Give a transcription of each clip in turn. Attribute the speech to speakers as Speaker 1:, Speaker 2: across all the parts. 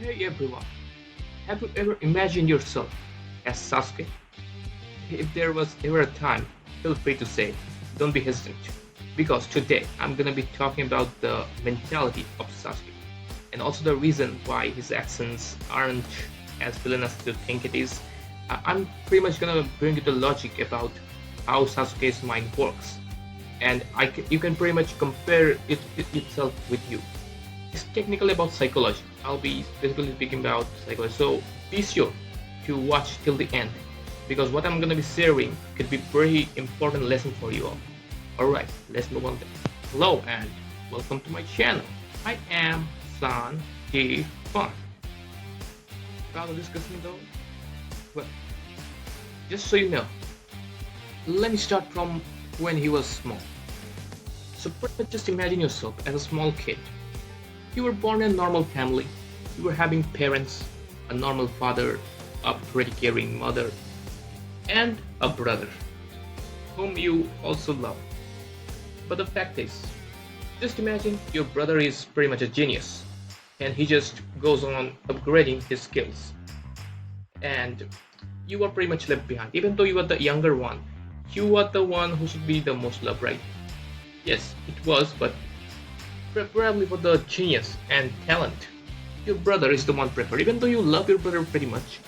Speaker 1: Hey everyone, have you ever imagined yourself as Sasuke? If there was ever a time, feel free to say, don't be hesitant. Because today I'm gonna be talking about the mentality of Sasuke and also the reason why his actions aren't as villainous as you think it is. I'm pretty much gonna bring you the logic about how Sasuke's mind works, and you can pretty much compare it itself with you. It's technically about psychology. I'll be basically speaking about psychology. So be sure to watch till the end because what I'm gonna be sharing could be very important lesson for you all. Alright, let's move on then. Hello and welcome to my channel. I am SunThePun. About to discuss me though? Well, just so you know, let me start from when he was small. So pretty much just imagine yourself as a small kid. You were born in a normal family. You were having parents, a normal father, a pretty caring mother, and a brother, whom you also love. But the fact is, just imagine your brother is pretty much a genius, and he just goes on upgrading his skills. And you are pretty much left behind. Even though you are the younger one, you are the one who should be the most loved, right? Yes, it was, but preferably for the genius and talent. Your brother is the one preferred. Even though you love your brother pretty much,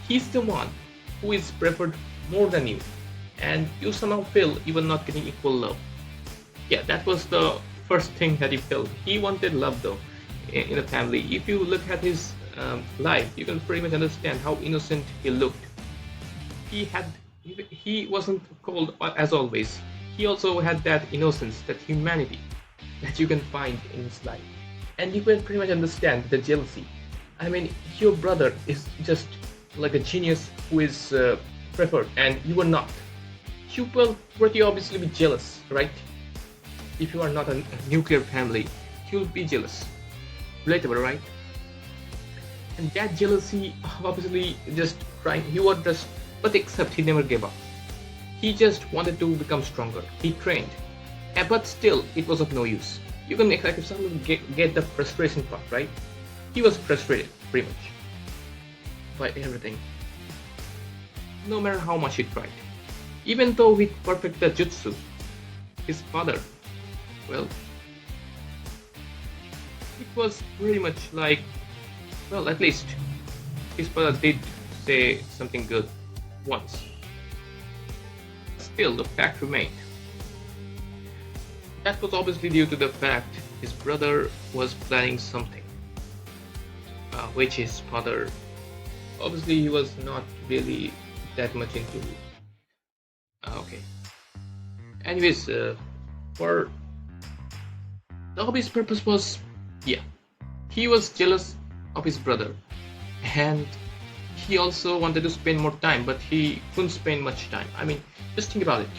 Speaker 1: he's the one who is preferred more than you. And you somehow feel you were not getting equal love. Yeah, that was the first thing that he felt. He wanted love though in a family. If you look at his life, you can pretty much understand how innocent he looked. He had he wasn't cold as always. He also had that innocence, that humanity that you can find in his life. And you can pretty much understand the jealousy. I mean, your brother is just like a genius who is preferred and you are not. You will pretty obviously be jealous, right? If you are not a nuclear family, you'll be jealous. Relatable, right? And that jealousy obviously just trying, he was just, but except he never gave up. He just wanted to become stronger. He trained. But still, it was of no use. You can like if someone get the frustration part, right? He was frustrated, pretty much, by everything. No matter how much he tried. Even though he perfected the jutsu, his father, well, it was pretty much like, well, at least his father did say something good once. Still, the fact remained. That was obviously due to the fact his brother was planning something, which his father, obviously he was not really that much into. Okay. Anyways, for the hobby's purpose was, yeah, he was jealous of his brother, and he also wanted to spend more time, but he couldn't spend much time. I mean, just think about it.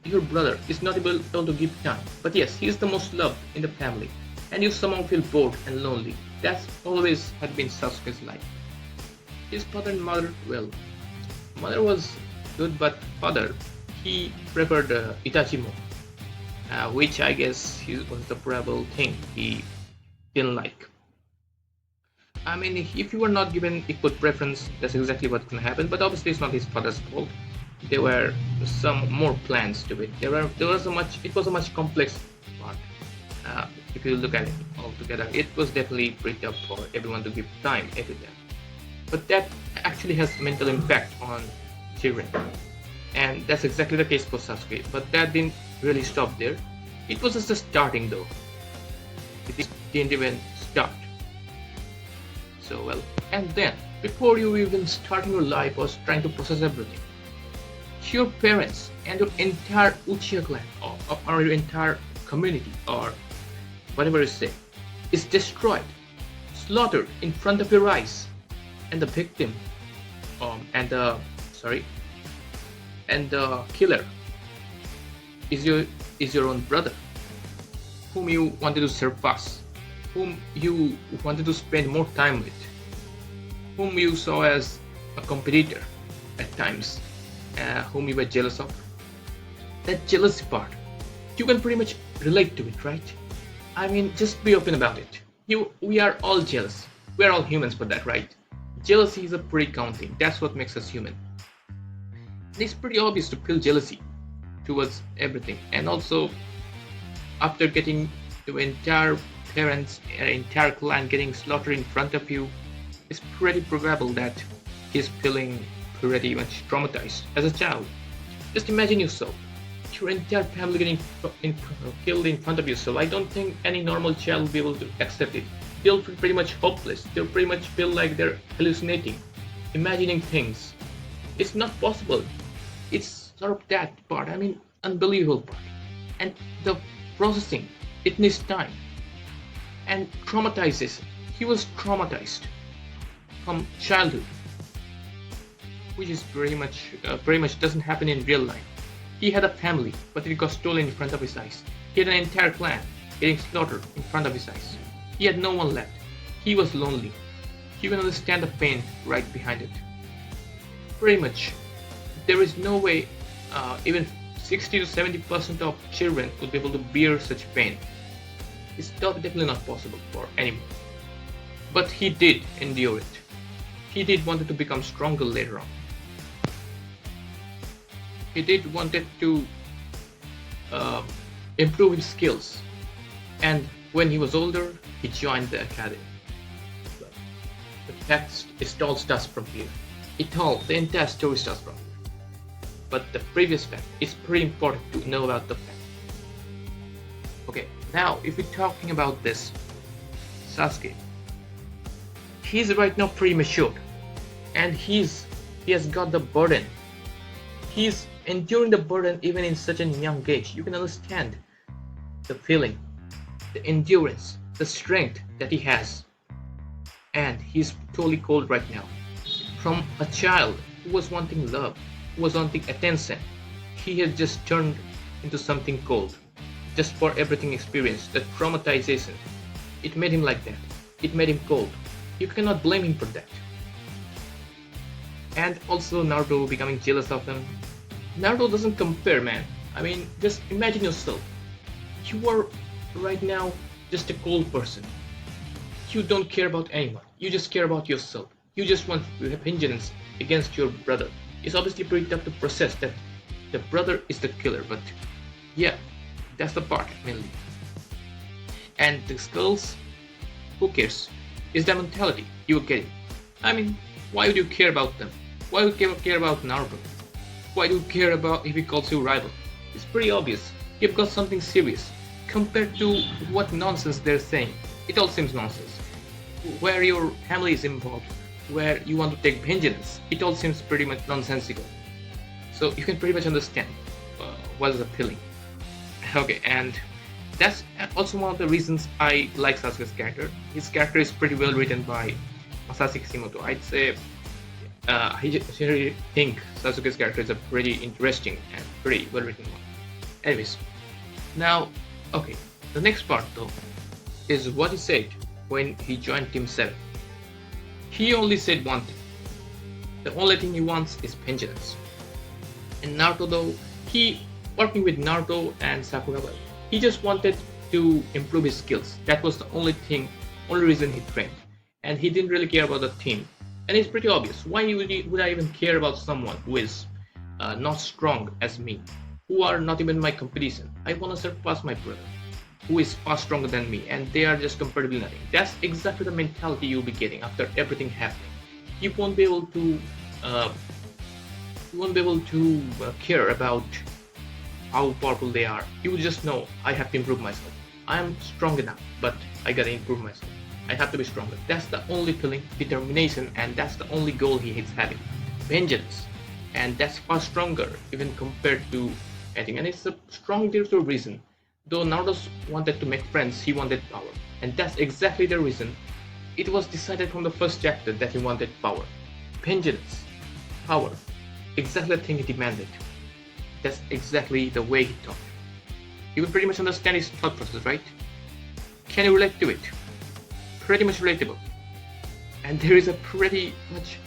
Speaker 1: Your brother is not able to give time, but yes, he is the most loved in the family, and you somehow feel bored and lonely. That's always had been Sasuke's life. His father and mother, well, mother was good, but father, he preferred Itachi more, which I guess was the probable thing he didn't like. I mean, if you were not given equal preference, that's exactly what's gonna happen. But obviously, it's not his father's fault. There were some more plans to it. There was a much. It was a much complex part. If you look at it all together, it was definitely pretty tough for everyone to give time every day. But that actually has mental impact on children, and that's exactly the case for Sasuke. But that didn't really stop there. It was just starting though. It didn't even start. So well, and then before you even starting your life was trying to process everything, your parents and your entire Uchiha clan or your entire community or whatever you say is destroyed, slaughtered in front of your eyes, and the victim and the killer is your own brother, whom you wanted to surpass, whom you wanted to spend more time with, whom you saw as a competitor at times, whom you were jealous of. That jealousy part, you can pretty much relate to it, right? I mean, just be open about it. We are all jealous. We're all humans for that, right? Jealousy is a pre-counting. That's what makes us human. It's pretty obvious to feel jealousy towards everything. And also, after getting the entire parents, entire clan getting slaughtered in front of you, it's pretty probable that he's feeling pretty much traumatized as a child. Just imagine yourself, your entire family getting killed in front of you. So I don't think any normal child will be able to accept it. They'll feel pretty much hopeless. They'll pretty much feel like they're hallucinating, imagining things. It's not possible. It's sort of that part. I mean, unbelievable part. And the processing, it needs time. And traumatizes. He was traumatized from childhood, which is very much doesn't happen in real life. He had a family, but it got stolen in front of his eyes. He had an entire clan getting slaughtered in front of his eyes. He had no one left. He was lonely. You can understand the pain right behind it. Pretty much, there is no way even 60 to 70% of children would be able to bear such pain. It's definitely not possible for anyone. But he did endure it. He did wanted to become stronger later on. He did wanted to improve his skills. And when he was older, he joined the academy. The text, it all starts from here. The entire story starts from here. But the previous fact is pretty important to know about the fact. Okay, now if we're talking about this Sasuke, he's right now premature, and he has got the burden. He's enduring the burden even in such a young age. You can understand the feeling, the endurance, the strength that he has, and he's totally cold right now. From a child who was wanting love, who was wanting attention, he has just turned into something cold. Just for everything experienced, the traumatization, it made him like that. It made him cold. You cannot blame him for that. And also Naruto becoming jealous of him. Naruto doesn't compare, man. I mean, just imagine yourself. You are right now just a cold person. You don't care about anyone. You just care about yourself. You just want to have vengeance against your brother. It's obviously pretty tough to process that the brother is the killer, but yeah, that's the part mainly. And the girls, who cares? Is the mentality you are getting. I mean, why would you care about them? Why would you care about Naruto? Why do you care about if he calls you rival? It's pretty obvious. You've got something serious. Compared to what nonsense they're saying, it all seems nonsense. Where your family is involved, where you want to take vengeance, it all seems pretty much nonsensical. So you can pretty much understand what is appealing. Okay, and that's also one of the reasons I like Sasuke's character. His character is pretty well written by Masashi Kishimoto. I'd say I really think Sasuke's character is a pretty interesting and pretty well written one. Anyways, now, okay, the next part though is what he said when he joined Team 7. He only said one thing. The only thing he wants is vengeance. And Naruto though, he working with Naruto and Sakura, he just wanted to improve his skills. That was the only reason he trained. And he didn't really care about the team. And it's pretty obvious. Why would I even care about someone who is not strong as me, who are not even my competition? I want to surpass my brother, who is far stronger than me, and they are just comparatively nothing. That's exactly the mentality you'll be getting after everything happening. You won't be able to care about how powerful they are. You will just know, I have to improve myself. I am strong enough, but I gotta improve myself. I have to be stronger. That's the only feeling, determination, and that's the only goal he is having. Vengeance. And that's far stronger even compared to anything. And it's a strong reason. Though Naruto wanted to make friends, he wanted power. And that's exactly the reason. It was decided from the first chapter that he wanted power. Vengeance. Power. Exactly the thing he demanded. That's exactly the way he thought. You can pretty much understand his thought process, right? Can you relate to it? Pretty much relatable. And there is a pretty much...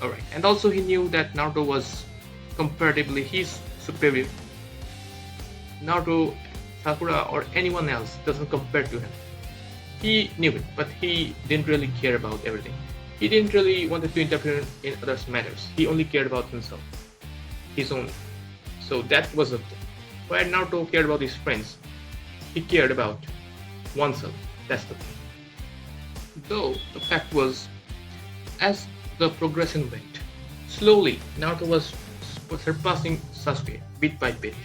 Speaker 1: Alright, and also he knew that Naruto was comparatively his superior. Naruto, Sakura, or anyone else doesn't compare to him. He knew it, but he didn't really care about everything. He didn't really wanted to interfere in others' matters. He only cared about himself, his own. So that was the thing. Where Naruto cared about his friends, he cared about oneself. That's the thing. Though the fact was, as the progression went, slowly Naruto was surpassing Sasuke bit by bit.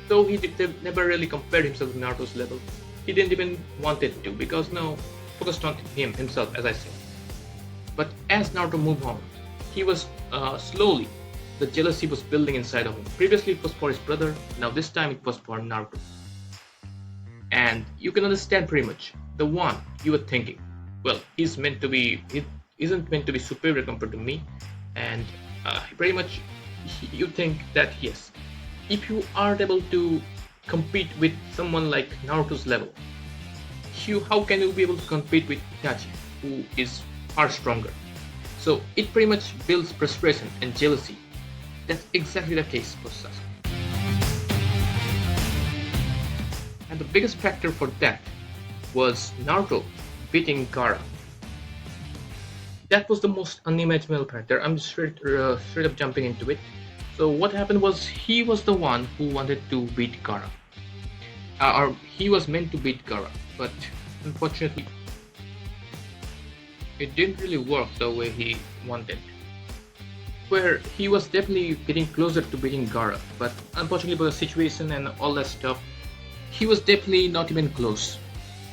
Speaker 1: Though he never really compared himself to Naruto's level, he didn't even wanted to because now focused on himself, as I said. But as Naruto moved on, he was slowly the jealousy was building inside of him. Previously it was for his brother, now this time it was for Naruto. And you can understand pretty much the one you were thinking. Well, he isn't meant to be superior compared to me, and pretty much you think that yes, if you aren't able to compete with someone like Naruto's level, how can you be able to compete with Itachi, who is far stronger? So it pretty much builds frustration and jealousy. That's exactly the case for Sasuke. And the biggest factor for that was Naruto beating Gaara. That was the most unimaginable factor. I'm straight up jumping into it. So what happened was he was the one who wanted to beat Gaara. Or he was meant to beat Gaara, but unfortunately it didn't really work the way he wanted. Where he was definitely getting closer to beating Gaara, but unfortunately for the situation and all that stuff, he was definitely not even close.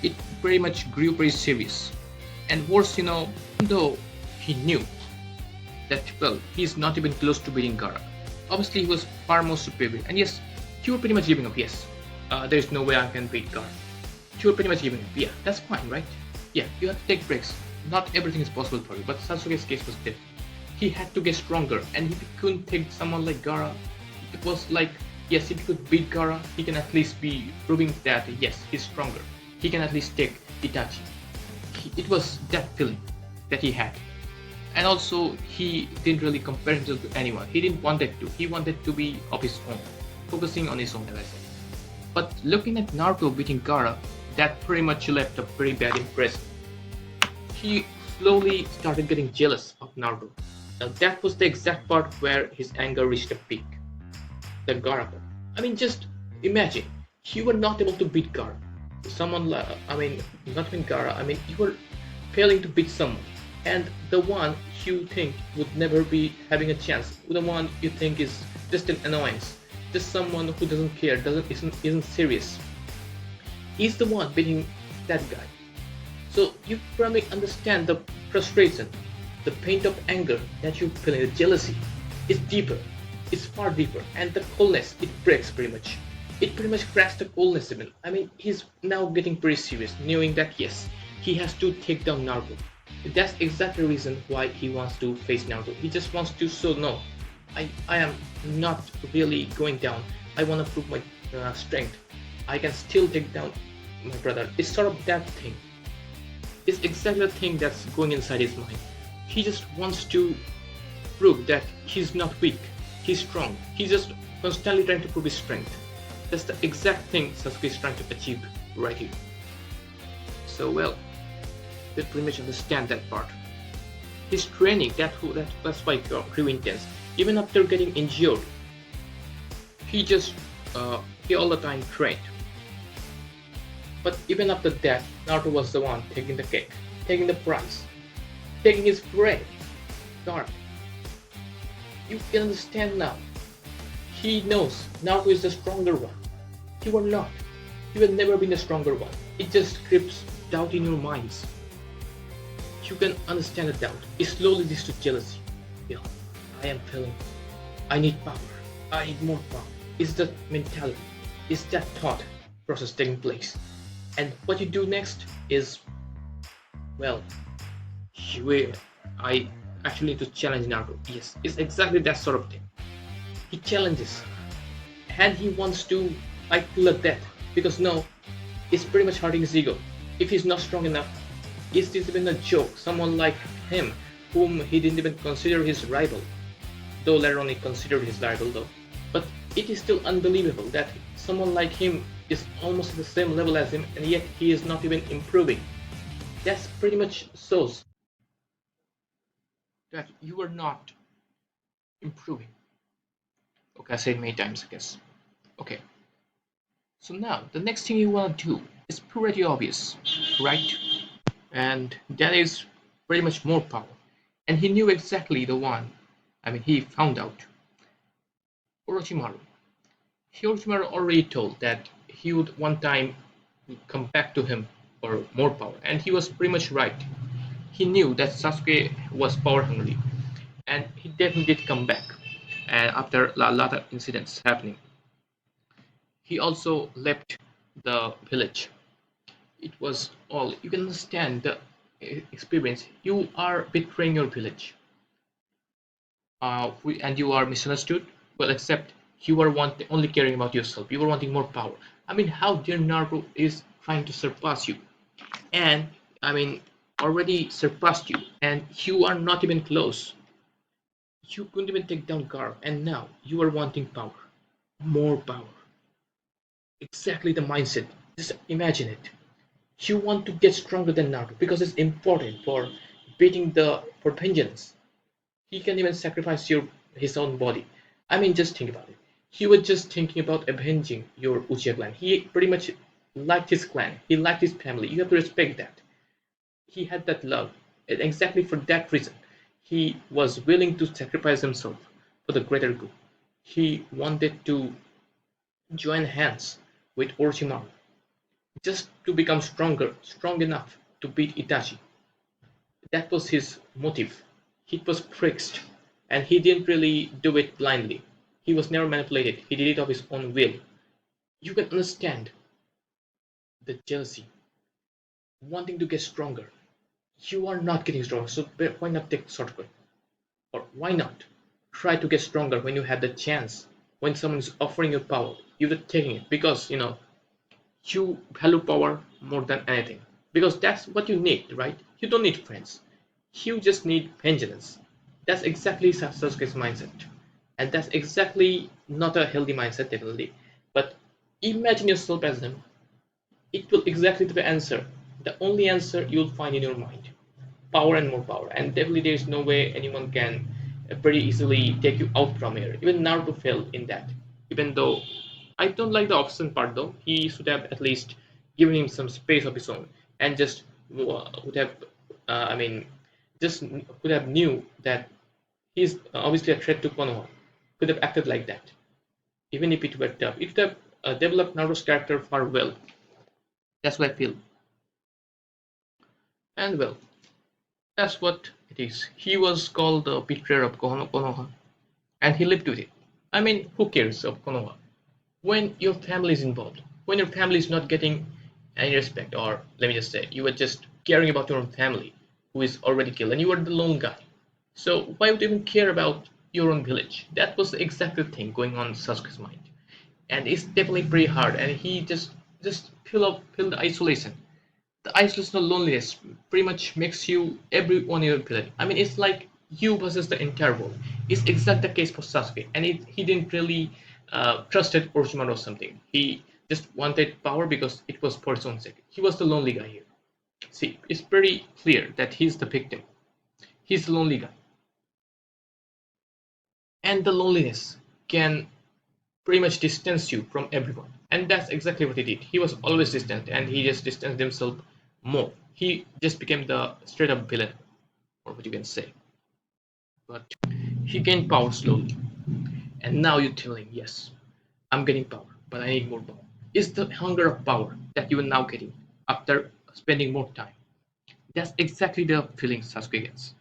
Speaker 1: It pretty much grew pretty serious. And worse, though he knew that, well, he's not even close to beating Gaara. Obviously, he was far more superior. And yes, you were pretty much giving up, yes. There's no way I can beat Gaara. You were pretty much giving up. Yeah, that's fine, right? Yeah, you have to take breaks. Not everything is possible for you, but Sasuke's case was different. He had to get stronger, and if he couldn't take someone like Gaara, it was like, yes, if he could beat Gaara, he can at least be proving that, yes, he's stronger. He can at least take Itachi. It was that feeling that he had. And also, he didn't really compare himself to anyone. He didn't want it to. He wanted to be of his own, focusing on his own, as I said. But looking at Naruto beating Gaara, that pretty much left a pretty bad impression. He slowly started getting jealous of Naruto. Now that was the exact part where his anger reached a peak. The Gaara part. I mean, just imagine, you were not able to beat Gaara. Not even Gaara, you were failing to beat someone. And the one you think would never be having a chance, the one you think is just an annoyance, just someone who doesn't care, isn't serious, he's the one beating that guy. So you probably understand the frustration, the pain of anger that you feel, the jealousy is deeper, it's far deeper, and the coldness, it breaks pretty much. It pretty much cracks the coldness even. He's now getting pretty serious, knowing that yes, he has to take down Naruto. That's exactly the reason why he wants to face Naruto. He just wants to show, no, I am not really going down. I want to prove my strength. I can still take down my brother. It's sort of that thing. It's exactly the thing that's going inside his mind. He just wants to prove that he's not weak. He's strong. He's just constantly trying to prove his strength. That's the exact thing Sasuke is trying to achieve right here. So well, they pretty much understand that part. His training, that's why it grew intense. Even after getting injured, he all the time trained. But even after that, Naruto was the one taking the cake, taking the prize, taking his prey. Naruto. You can understand now. He knows Naruto is the stronger one. You are not. You have never been the stronger one. It just creeps doubt in your minds. You can understand the doubt. It slowly leads to jealousy. I am feeling. I need power. I need more power. It's that mentality. It's that thought process taking place. And what you do next is, well, I actually need to challenge Naruto. Yes, it's exactly that sort of thing. He challenges, and he wants to fight till the death, because no, it's pretty much hurting his ego. If he's not strong enough, is this even a joke? Someone like him, whom he didn't even consider his rival, though later on he considered his rival though. But it is still unbelievable that someone like him is almost at the same level as him, and yet he is not even improving. That's pretty much shows that you are not improving. Okay, I said many times, I guess. Okay, so now the next thing you want to do is pretty obvious, right? And that is pretty much more power. And he knew exactly the one. I mean, he found out Orochimaru. Orochimaru already told that he would one time come back to him for more power, and he was pretty much right. He knew that Sasuke was power hungry, and he definitely did come back. And after a lot of incidents happening, he also left the village. It was all you can understand the experience. You are betraying your village, and you are misunderstood. Well, except you are only caring about yourself. You are wanting more power. I mean, how dare Naruto is trying to surpass you, and I mean already surpassed you, and you are not even close. You couldn't even take down Garp, and now you are wanting power, more power. Exactly the mindset. Just imagine it. You want to get stronger than Naruto because it's important for beating the for vengeance. He can even sacrifice his own body. I mean, just think about it. He was just thinking about avenging your Uchiha clan. He pretty much liked his clan. He liked his family. You have to respect that. He had that love. And exactly for that reason, he was willing to sacrifice himself for the greater good. He wanted to join hands with Orochimaru just to become stronger, strong enough to beat Itachi. That was his motive. He was fixed, and he didn't really do it blindly. He was never manipulated. He did it of his own will. You can understand the jealousy, wanting to get stronger. You are not getting stronger, so why not take the shortcut? Or why not try to get stronger when you have the chance? When someone is offering you power, you're taking it because you value power more than anything. Because that's what you need, right? You don't need friends. You just need vengeance. That's exactly Sasuke's mindset. And that's exactly not a healthy mindset, definitely. But imagine yourself as him. It will exactly be the answer. The only answer you'll find in your mind. Power and more power. And definitely there is no way anyone can pretty easily take you out from here. Even Naruto failed in that. Even though I don't like the option part though. He should have at least given him some space of his own and just would have, I mean, just could have knew that he's obviously a threat to Konoha. Could have acted like that, even if it were tough. It would have developed Naruto's character far well. That's what I feel. And well, that's what it is. He was called the betrayer of Konoha, and he lived with it. I mean, who cares of Konoha? When your family is involved, when your family is not getting any respect, or let me just say, you are just caring about your own family who is already killed, and you are the lone guy. So why would you even care about your own village? That was the exact thing going on in Sasuke's mind, and it's definitely pretty hard. And he just feel the isolation. The isolation of loneliness pretty much makes you everyone in your village. I mean, it's like you versus the entire world. It's exactly the case for Sasuke, and he didn't really trusted Orochimaru or something. He just wanted power because it was for his own sake. He was the lonely guy here. See, it's pretty clear that he's the victim. He's the lonely guy, and the loneliness can pretty much distance you from everyone. And that's exactly what he did. He was always distant, and he just distanced himself more. He just became the straight up villain, or what you can say. But he gained power slowly. And now you tell him, yes, I'm getting power, but I need more power. It's the hunger of power that you are now getting after spending more time. That's exactly the feeling Sasuke gets.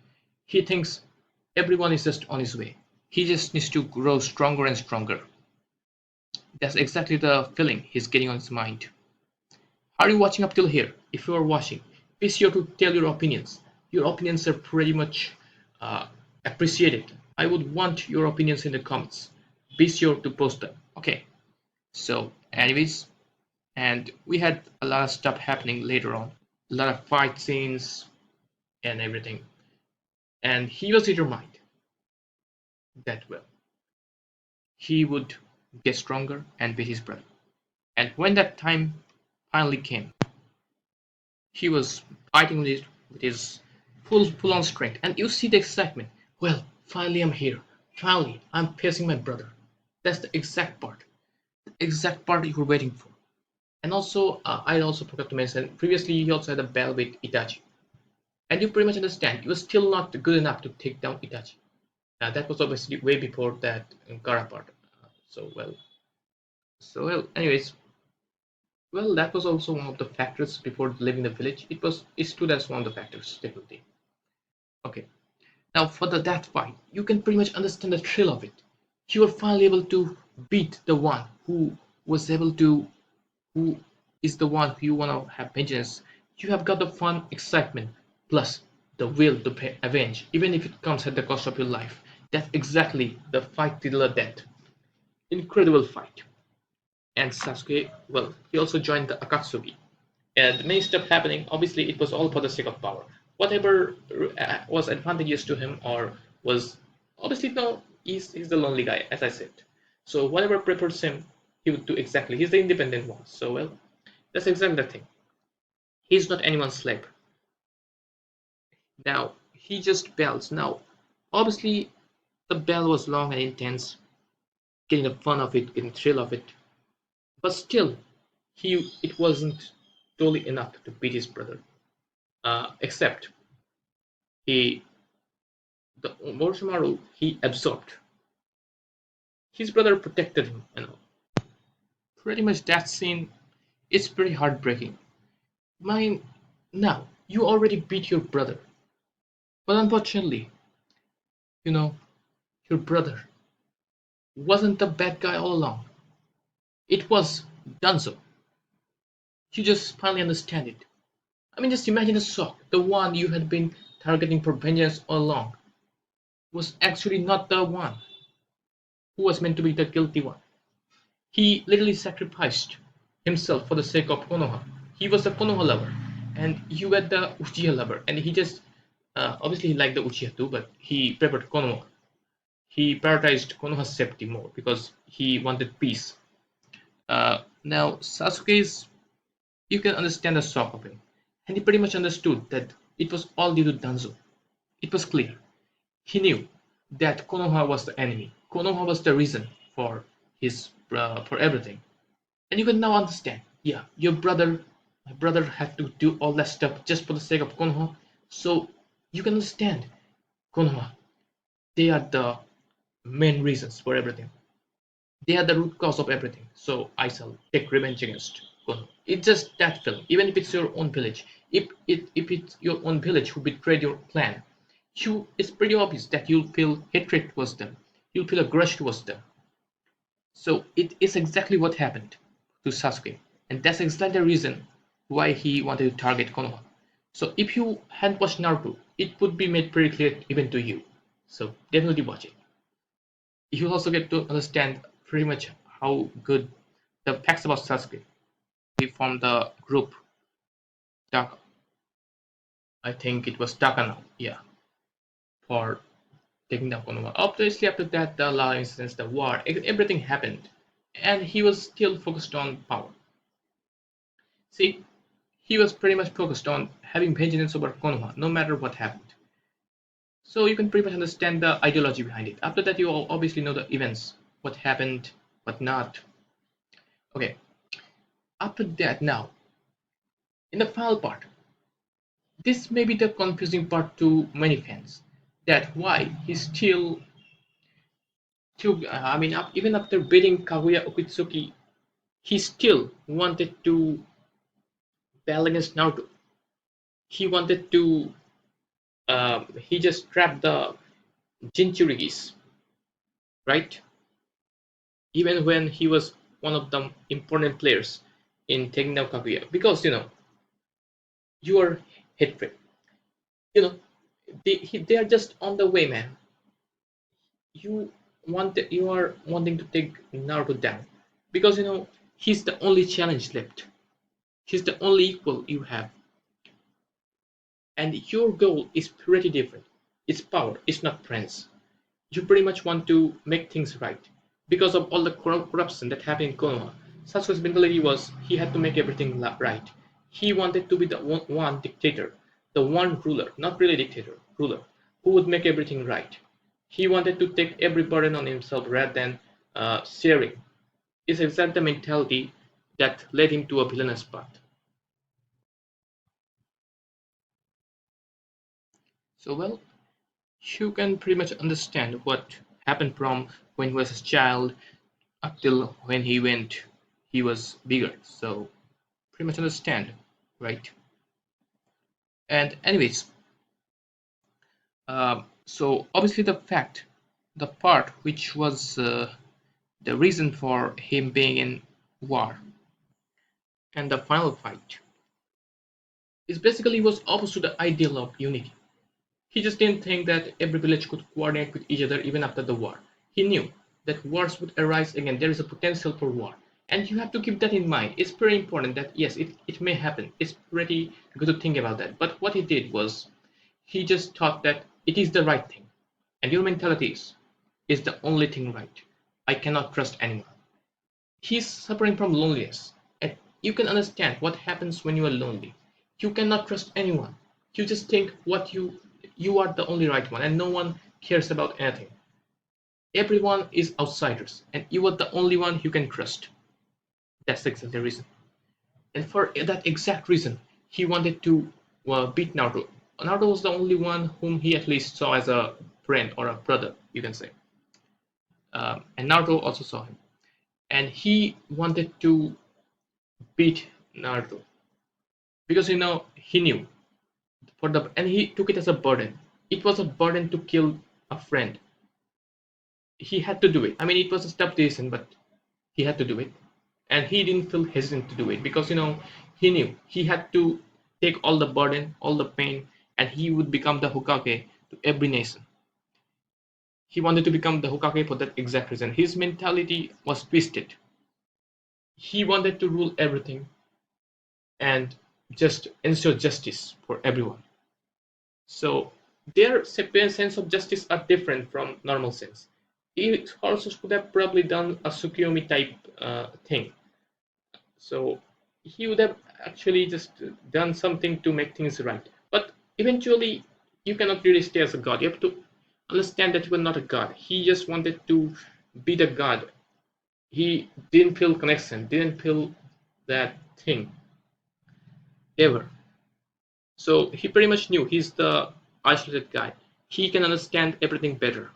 Speaker 1: He thinks everyone is just on his way. He just needs to grow stronger and stronger. That's exactly the feeling he's getting on his mind. Are you watching up till here? If you are watching, be sure to tell your opinions. Your opinions are pretty much uh, appreciated. I would want your opinions in the comments. Be sure to post them. Okay. So, anyways, and we had a lot of stuff happening later on, a lot of fight scenes and everything. And he was determined that well, he would get stronger and beat his brother. And when that time finally came, he was fighting with his full on strength, and you see the excitement. Well, finally I'm here. Finally, I'm facing my brother. That's the exact part you were waiting for. And also, I also forgot to mention previously he also had a battle with Itachi, and you pretty much understand he was still not good enough to take down Itachi. That was obviously way before that Gara part. So well, Anyways, well, that was also one of the factors before leaving the village. It stood as one of the factors definitely. Okay, now for that fight, you can pretty much understand the thrill of it. You were finally able to beat the one was able to who is the one who you want to have vengeance. You have got the fun, excitement, plus the will to avenge, even if it comes at the cost of your life. That's exactly the fight till the death. Incredible fight. And Sasuke, well, he also joined the Akatsuki. And many stuff happening. Obviously, it was all for the sake of power. Whatever was advantageous to him or was obviously no, he's the lonely guy, as I said. So whatever prefers him, he would do exactly. He's the independent one. So well, that's exactly the thing. He's not anyone's slave. Now he just bells. Now, obviously, the bell was long and intense, getting the fun of it, getting the thrill of it. But still, it wasn't totally enough to beat his brother. Except he the Orochimaru he absorbed. His brother protected him, you know. Pretty much that scene it's pretty heartbreaking. Mine now, you already beat your brother. But unfortunately, you know, your brother wasn't the bad guy all along. It was Dunzo. You just finally understand it. I mean just imagine a Sock, the one you had been targeting for vengeance all along, was actually not the one who was meant to be the guilty one. He literally sacrificed himself for the sake of Konoha. He was the Konoha lover, and you were the Uchiha lover, and he just obviously he liked the Uchiha too, but he preferred Konoha. He prioritized Konoha's safety more because he wanted peace. Now Sasuke's, you can understand the shock of him, and he pretty much understood that it was all due to Danzo. It was clear. He knew that Konoha was the enemy. Konoha was the reason for his for everything. And you can now understand. Yeah, my brother had to do all that stuff just for the sake of Konoha. So you can understand Konoha. They are the main reasons for everything. They are the root cause of everything. So I shall take revenge against Konoha. It's just that film. Even if it's your own village, if it's your own village who betrayed your clan, it's pretty obvious that you'll feel hatred towards them. You'll feel a grudge towards them. So it is exactly what happened to Sasuke, and that's exactly the reason why he wanted to target Konoha. So if you hadn't watched Naruto, it would be made pretty clear even to you. So definitely watch it. You'll also get to understand pretty much how good the facts about Sasuke. He formed the group Taka. I think it was Taka now, yeah, for taking down Konoha. Obviously, after that, the law incidents, the war, everything happened, and he was still focused on power. See, he was pretty much focused on having vengeance over Konoha, no matter what happened. So you can pretty much understand the ideology behind it. After that, you all obviously know the events, what happened, what not. Okay, after that, now, in the final part, this may be the confusing part to many fans. That why he I mean, even after beating Kaguya Okitsuki, he still wanted to battle against Naruto. He wanted to, he just trapped the Jinchurigis, right? Even when he was one of the important players in taking down Kaguya, because you are hatred. You know, they are just on the way, man. You are wanting to take Naruto down because he's the only challenge left. He's the only equal you have, and your goal is pretty different. It's power. It's not friends. You pretty much want to make things right because of all the corruption that happened in Konoha. Sasuke's mentality was he had to make everything right. He wanted to be the one dictator. the one ruler, not really dictator, ruler, who would make everything right. He wanted to take every burden on himself rather than sharing. It's exactly the mentality that led him to a villainous path. So, well, you can pretty much understand what happened from when he was a child up till when he was bigger. So, pretty much understand, right? And anyways, so obviously the part which was the reason for him being in war and the final fight is basically was opposed to the ideal of unity. He just didn't think that every village could coordinate with each other even after the war. He knew that wars would arise again. There is a potential for war. And you have to keep that in mind. It's very important that, yes, it may happen. It's pretty good to think about that. But what he did was he just thought that it is the right thing. And your mentality is the only thing right. I cannot trust anyone. He's suffering from loneliness. And you can understand what happens when you are lonely. You cannot trust anyone. You just think you are the only right one and no one cares about anything. Everyone is outsiders and you are the only one you can trust. That's exactly the reason. And for that exact reason, he wanted to beat Naruto. Naruto was the only one whom he at least saw as a friend or a brother, you can say. And Naruto also saw him. And he wanted to beat Naruto because he knew and he took it as a burden. It was a burden to kill a friend. He had to do it. I mean, it was a tough decision, but he had to do it, and he didn't feel hesitant to do it because he knew he had to take all the burden, all the pain, and he would become the Hokage to every nation. He wanted to become the Hokage for that exact reason. His mentality was twisted. He wanted to rule everything and just ensure justice for everyone. So their sense of justice are different from normal sense. He also could have probably done a Tsukuyomi type thing. So he would have actually just done something to make things right. But eventually, you cannot really stay as a god. You have to understand that you are not a god. He just wanted to be the god. He didn't feel connection, didn't feel that thing ever. So he pretty much knew he's the isolated guy. He can understand everything better.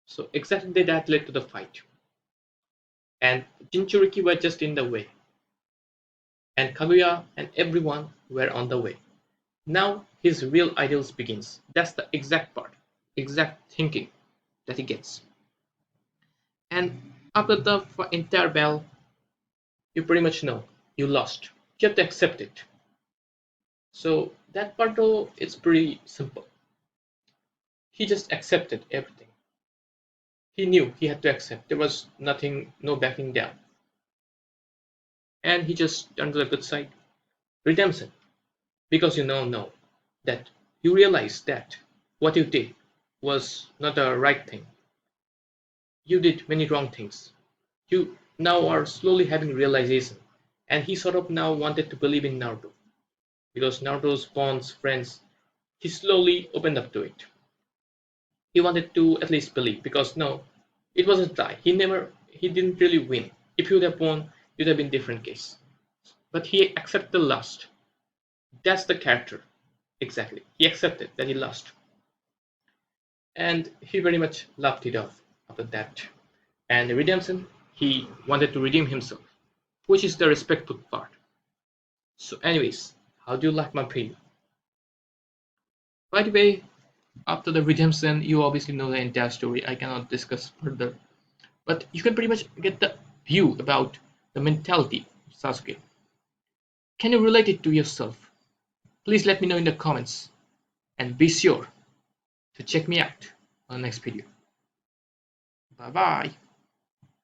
Speaker 1: So exactly that led to the fight. And Jinchuriki were just in the way. And Kaguya and everyone were on the way. Now his real ideals begins. That's the exact part, exact thinking that he gets. And after the entire battle, you pretty much know you lost. You have to accept it. So that part though, it's pretty simple. He just accepted everything. He knew he had to accept. There was nothing, no backing down. And he just turned to the good side. Redemption. Because you now know that you realize that what you did was not the right thing. You did many wrong things. You now are slowly having realization. And he sort of now wanted to believe in Naruto. Because Naruto's bonds, friends, he slowly opened up to it. He wanted to at least believe because no, it was a tie. He didn't really win. If he would have won, it would have been different case. But he accepted the lost. That's the character. Exactly. He accepted that he lost. And he very much laughed it off after that. And the redemption, he wanted to redeem himself, which is the respectful part. So, anyways, how do you like my preview? By the way, after the redemption, you obviously know the entire story. I cannot discuss further. But you can pretty much get the view about the mentality of Sasuke. Can you relate it to yourself? Please let me know in the comments. And be sure to check me out on the next video. Bye bye.